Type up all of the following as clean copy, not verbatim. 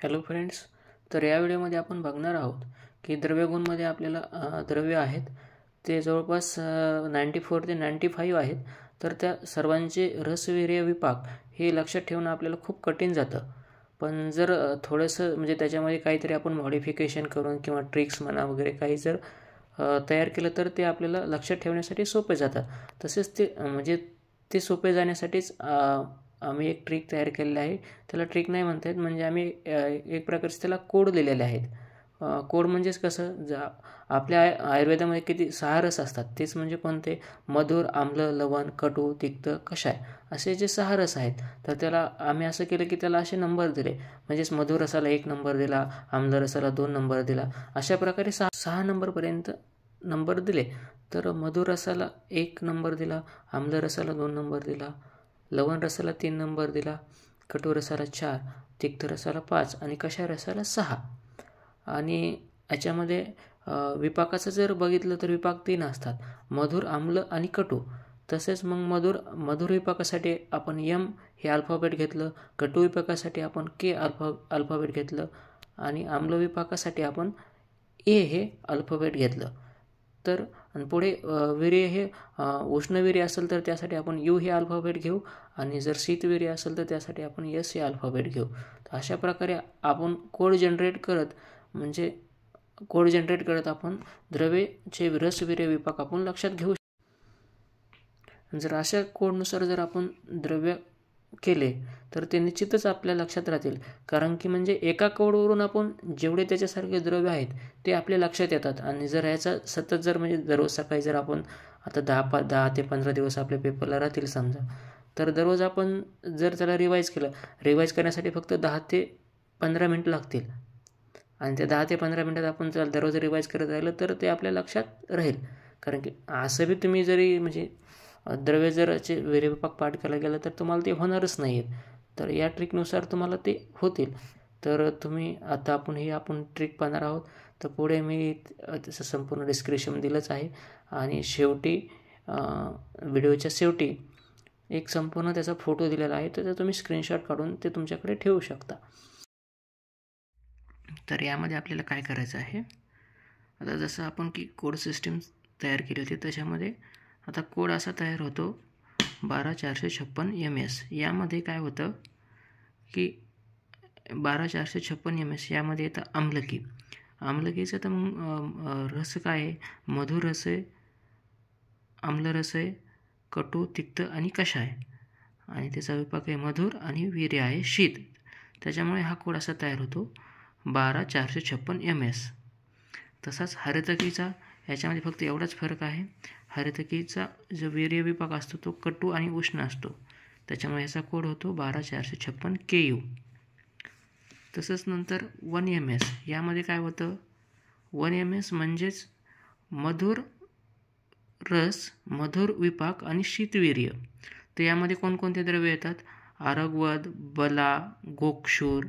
Hello friends, तर या व्हिडिओमध्ये आपण बघणार आहोत की द्रव्यगुणमध्ये आपल्याला द्रव्य आहेत ते जवळपास 94 ते 95 आहेत. तर त्या सर्वांचे रसवीर्य विपाक हे लक्षात ठेवणं आपल्याला खूप कठीण जातं. पण जर थोडंसं म्हणजे त्याच्यामध्ये काहीतरी आपण मॉडिफिकेशन करून किंवा ट्रिक्स म्हणा वगैरे काही जर तयार केलं तर ते आपल्याला लक्षात ठेवण्यासाठी सोपे जातात. तसेच ते म्हणजे ते सोपे जाण्यासाठीच आम्ही एक ट्रिक तयार केलेली आहे. त्याला ट्रिक नाही म्हणता येत, म्हणजे आम्ही एक प्रकारचे त्याला कोड दिलेले आहेत. कोड म्हणजेच कसं, आपल्या आयुर्वेदामध्ये किती 6 रस असतात. तेच म्हणजे कोणते? मधुर, आम्ल, लवण, कटू, तिक्त, कषाय असे जे 6 रस आहेत. तर त्याला आम्ही असं केलं की त्याला असे नंबर दिले. म्हणजेच मधुर रसाला 1 नंबर दिला, आम्ल रसाला 2 नंबर दिला, अशा प्रकारे 6 नंबरपर्यंत नंबर दिले. तर मधुर रसाला 1 नंबर दिला, आम्ल रसाला 2 नंबर दिला, लवण रसाला 3 नंबर दिला, कटू रसाला 4, तिक्त रसाला 5 आणि कषाय रसाला 6. आणि याच्यामध्ये विपाकाचं जर बघितलं तर विपाक 3 असतात: मधुर, आम्ल आणि कटू. तसेच मग मधुर विपाकासाठी आपण यम हे अल्फाबेट घेतलं, कटू विपाकासाठी आपण के अल्फाबेट घेतलं आणि आम्ल विपाकासाठी आपण ए हे अल्फाबेट घेतलं. तर आणि पुढे वीर्य हे उष्णवीर्य असेल तर त्यासाठी आपण यू हे अल्फाबेट घेऊ आणि जर शीतवीर्य असेल तर त्यासाठी आपण एस हे अल्फाबेट घेऊ. तर अशा प्रकारे आपण कोड जनरेट करत आपण द्रव्याचे रसवीर्य विपाक आपण लक्षात घेऊ. जर अशा कोडनुसार जर आपण द्रव्य केले तर ते निश्चितच आपल्या लक्षात राहतील. कारण की म्हणजे एका कोडवरून आपण जेवढे त्याच्यासारखे द्रव्य आहेत ते आपल्या लक्षात येतात. आणि जर ह्याचा सतत जर म्हणजे दररोज सकाळी जर आपण आता 10 ते 15 दिवस आपल्या पेपरला राहतील समजा, तर दररोज आपण जर त्याला रिवाईज केलं, रिवाईज करण्यासाठी फक्त 10 ते 15 मिनटं लागतील. आणि त्या 10 ते 15 मिनटात आपण जर दररोज रिवाईज करत राहिलं तर ते आपल्या लक्षात राहील. कारण की असं बी तुम्ही जरी म्हणजे द्रव्य जर वीर्यविपाक पाठ करायला गेलं तर तुम्हाला ते होणारच नाही आहेत. तर या ट्रिकनुसार तुम्हाला ते होतील. तर तुम्ही आता आपण ट्रिक पाहणार आहोत. तर पुढे मी त्याचं संपूर्ण डिस्क्रिप्शन दिलंच आहे आणि शेवटी व्हिडिओच्या शेवटी एक संपूर्ण त्याचा फोटो दिलेला आहे. तर तुम्ही स्क्रीनशॉट काढून ते तुमच्याकडे ठेवू शकता. तर यामध्ये आपल्याला काय करायचं आहे, आता जसं आपण की कोड सिस्टीम तयार केली होती त्याच्यामध्ये आता कोड असा तयार होतो 12456 MS. यामध्ये काय होतं की 12456 MS यामध्ये येतं आम्लकी. आम्लकीचं तर मग रस काय आहे? मधुर रस आहे, आम्ल रस आहे, कटू, तिक्त आणि कषाय. आणि त्याचा विपाक आहे मधुर आणि वीर्य आहे शीत. त्याच्यामुळे हा कोड असा तयार होतो 12456 MS. तसाच हरितकीचा याच्यामध्ये फक्त एवढाच फरक आहे, हरितकीचा जो वीर्य विपाक असतो तो कटू आणि उष्ण असतो. त्याच्यामुळे याचा कोड होतो 12456 KU. तसंच नंतर 1 MS. यामध्ये काय होतं? 1 MS म्हणजेच मधुर रस, मधुर विपाक आणि शीतवीर्य. तर यामध्ये कोणकोणते द्रव्य येतात? आरगवद, बला, गोक्षूर,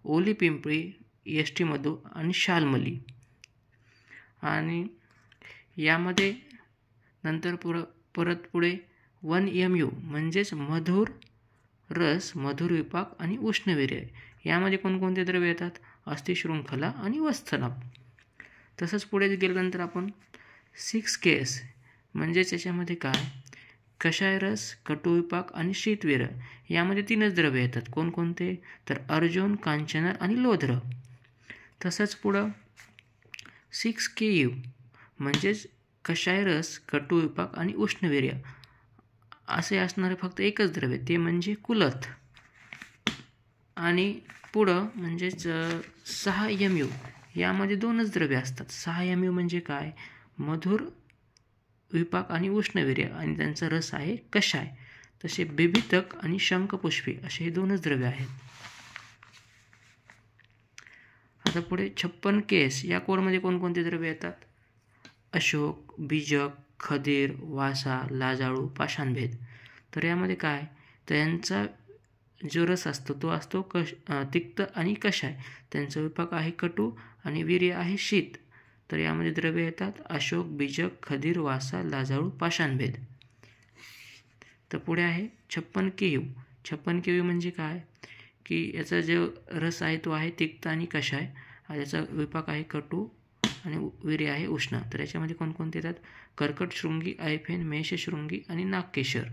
ओली पिंपळी, यष्टीमधू आणि शाल्मली. आणि यामध्ये नंतर परत पुढे 1 MU म्हणजेच मधुर रस, मधुर विपाक आणि उष्णवीर्य. यामध्ये कोणकोणते द्रव्य येतात? अस्थिशृंखला आणि वत्सलाप. तसंच पुढे गेल्यानंतर आपण 6 KS म्हणजेच याच्यामध्ये काय? कषाय रस, कटू विपाक आणि शीतवीर्य. यामध्ये 3च द्रव्य येतात. कोणकोणते? तर अर्जुन, कांचनर आणि लोध्र. तसंच पुढं 6 KU म्हणजेच कषाय रस, कटू विपाक आणि उष्णवीर्य असे असणारे फक्त एकच द्रव्य, ते म्हणजे कुलथ. आणि पुढं म्हणजेच 6 MU. यामध्ये 2च द्रव्य असतात. 6 MU म्हणजे काय? मधुर विपाक आणि उष्णवीर्य आणि त्यांचा रस आहे कषाय. तसे बिबितक आणि शंखपुष्पी असे हे 2च द्रव्य आहेत. आता पुढे 56 KS. या कोडमध्ये कोणकोणते द्रव्य येतात? अशोक, बीजक, खदीर, वासा, लाजाळू, पाषाणभेद. तर यामध्ये काय? तर यांचा जो रस असतो तो असतो तिक्त आणि कषाय. त्यांचा विपाक आहे कटू आणि वीर्य आहे शीत. तर यामध्ये द्रव्य येतात अशोक, बीजक, खदीर, वासा, लाजाळू, पाषाणभेद. तर पुढे आहे 56 KU. 56 KU म्हणजे काय? की याचा जो रस आहे तो आहे तिक्त आणि कषाय, याचा विपाक आहे कटू आणि वीर्य आहे उष्ण. तर याच्यामध्ये कोणकोणते येतात? कर्कट शृंगी, आयफेन, मेषशृंगी आणि नागकेशर.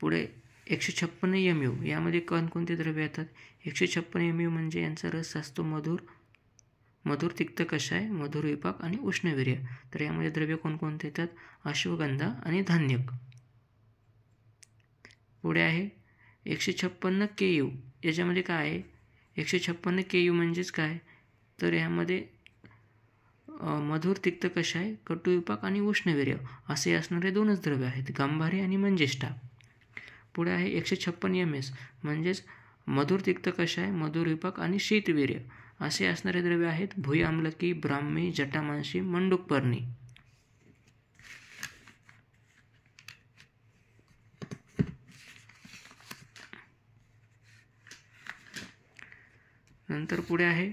पुढे 156 mu, यामध्ये कोणकोणते द्रव्य येतात? 156 mu म्हणजे यांचा रस असतो मधुर तिक्त कषाय, मधुर विपाक आणि उष्णवीर्य. तर यामध्ये द्रव्य कोणकोणते येतात? अश्वगंधा आणि धान्यक. पुढे आहे 156 Ku. याच्यामध्ये काय आहे? 156 Ku म्हणजेच काय? तर यामध्ये मधुर तिक्त कषाय, कटू विपाक आणि उष्णवीर्य असे असणारे 2च द्रव्य आहेत, गांभारी आणि मंजिष्ठा. पुढे आहे 156 Ms म्हणजेच मधुर तिक्त कषाय, मधुर विपाक आणि शीतवीर्य असे असणारे द्रव्य आहेत, भुई आम्लकी, ब्राह्मी, जटामांशी, मंडूकपर्णी. नंतर पुढे आहे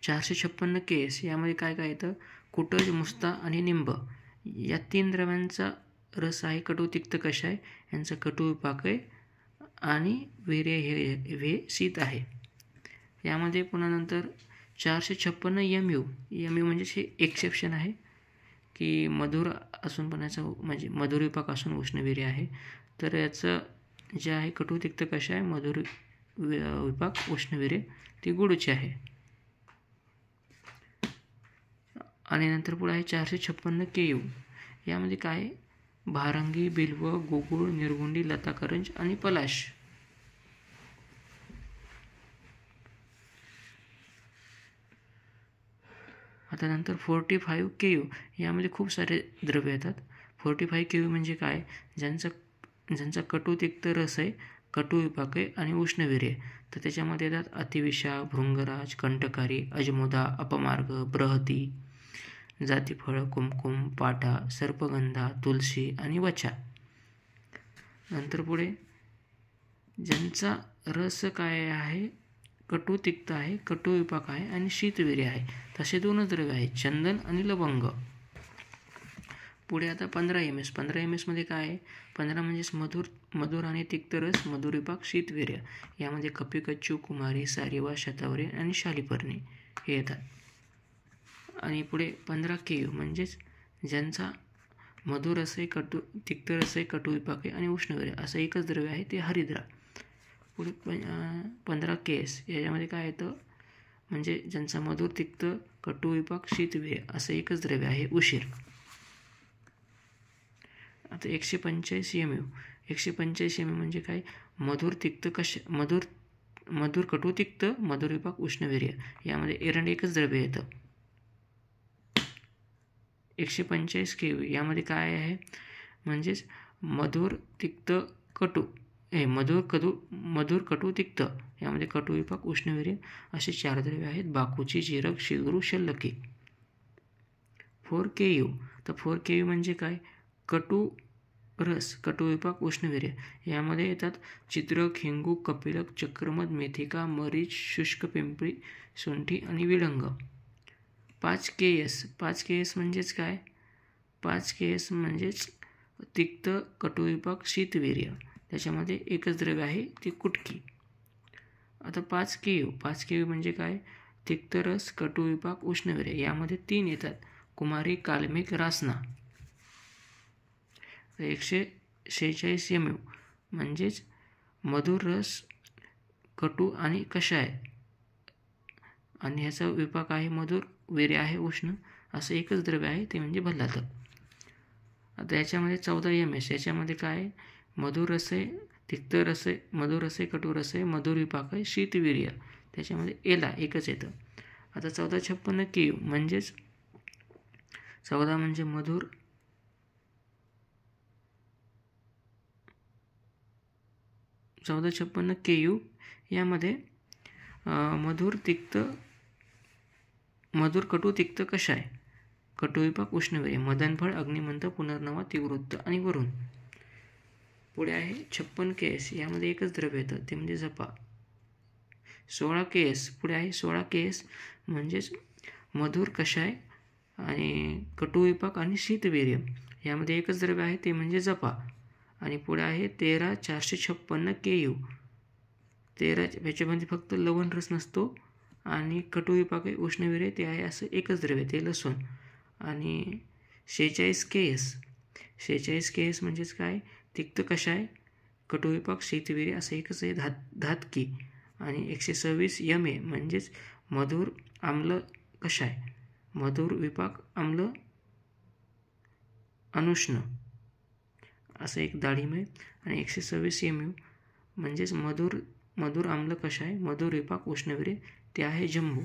456 Ks. यामध्ये काय काय येतं? कुटज, मुस्ता आणि निंब या 3 द्रव्यांचा रस आहे कटू तिक्त कषाय, यांचा कटू विपाक आहे आणि वीर्य हे शीत आहे. यामध्ये पुन्हा नंतर 456 Mu. म्हणजे हे एक्सेप्शन आहे की मधुर असून पण याचा म्हणजे मधुर विपाक असून उष्णवीर्य आहे. तर याचं जे आहे कटू तिक्त कषाय, मधुर विपाक, उष्णवीर्य ती गुळूची आहे. आणि नंतर पुढे आहे 456 Ku. यामध्ये काय? भारंगी, बिल्व, गुगुळ, निर्गुंडी, लताकरंज आणि पलाश. आता नंतर 45 Ku. यामध्ये खूप सारे द्रव्य येतात. 45 Ku म्हणजे काय? ज्यांचा कटू तिक्त रस आहे, कटू विपाक आहे आणि उष्णवीर्य. तर त्याच्यामध्ये येतात अतिविषा, भृंगराज, कंटकारी, अजमुदा, अपमार्ग, बृहती, जातीफळ, कुमकुम, पाटा, सर्पगंधा, तुलसी आणि वचा. नंतर पुढे ज्यांचा रस काय आहे? कटू तिक्त आहे, कटू विपाक आहे आणि शीतवीर्य आहे. तसे 2च द्रव्य आहेत, चंदन आणि लवंग. पुढे आता 15 Ms. 15 Ms मध्ये काय आहे? 15 म्हणजेच मधुर आणि तिक्त रस, मधुर विपाक, शीतवीर्य. यामध्ये कपी, कच्चू, कुमारी, सारिवा, शतावरी आणि शालिपर्णी हे येतात. आणि पुढे 15 Ku म्हणजेच ज्यांचा मधुर रस आहे, कटू तिक्त रस आहे, कटू विपाक आहे आणि उष्णवीर्य असं एकच द्रव्य आहे, ते हरिद्रा. पुढे 15 Ks. याच्यामध्ये काय येतं? म्हणजे ज्यांचा मधुर तिक्त, कटू विपाक, शीतवीर्य असं एकच द्रव्य आहे, उशीर. आता 145 Mu. 145 Mu म्हणजे काय? मधुर तिक्त मधुर कटू तिक्त, मधुर विपाक, उष्णवीर्य. यामध्ये एरंड एकच द्रव्य येतं. 145 Ku. यामध्ये काय आहे? म्हणजेच मधुर तिक्त कटू मधुर कटू तिक्त, यामध्ये कटू विपाक, उष्णवीर्य असे 4 द्रव्य आहेत, बाकूची, जीरक, शिगरू, शल्लकी. 4 Ku. तर 4 Ku म्हणजे काय? कटू रस, कटू विपाक, उष्णवीर्य. यामध्ये येतात चित्रक, हिंगू, कपिलक, चक्रमध, मेथिका, मरीच, शुष्क पिंपळी, सुंठी आणि विलंग. 5 Ks. 5 Ks म्हणजेच काय? 5 Ks म्हणजेच तिक्त, कटू विपाक, शीतवीर्य. त्याच्यामध्ये एकच द्रव्य आहे, ती कुटकी. आता 5 Ku. 5 Ku म्हणजे काय? तिक्त रस, कटू विपाक, उष्णवीर्य. यामध्ये 3 येतात, कुमारी, काल्मिक, रासना. 146 Mu म्हणजेच मधुर रस, कटू आणि कषाय आणि ह्याचा विपाक आहे मधुर, वीर्य आहे उष्ण असं एकच द्रव्य आहे, ते म्हणजे भल्लातक. आता याच्यामध्ये 14 Ms. याच्यामध्ये काय? मधुर रस आहे, तिक्त रस आहे, मधुर रस आहे, कटू रस आहे, मधुर विपाक आहे, शीतवीर्य. त्याच्यामध्ये एला एकच येतं. आता 1456 Ku म्हणजेच 14 म्हणजे मधुर, 1456 Ku. यामध्ये मधुर कटू तिक्त कषाय, कटू विपाक, उष्णवीर्य, मदनफळ, अग्निमंथ, पुनर्नवा, तिवृत्त आणि वरुण. पुढे आहे 56 Ks. यामध्ये एकच द्रव्य येतं, ते म्हणजे जपा. 16 Ks. पुढे आहे 16 Ks म्हणजेच मधुर कषाय आणि कटू विपाक आणि शीतवीर्य. यामध्ये एकच द्रव्य आहे, ते म्हणजे जपा. आणि पुढे आहे 13456 KU. 13 याच्यामध्ये फक्त लवण रस नसतो आणि कटुविपाक आहे, उष्णविरे ते आहे असं एकच द्रव्य ते लसूण. आणि 46 KS. 46 KS म्हणजेच काय, तिक्त कषाय, कटुविपाक, शीतविरे असं एकच आहे धातकी. आणि 126 MA म्हणजेच मधुर आम्ल कषाय, मधुर विपाक आम्ल अनुष्ण असं एक डाळिंब आहे. आणि 126 MU म्हणजेच मधुर आम्ल कषाय, मधुर विपाक, उष्णविरे ते आहे जंबू.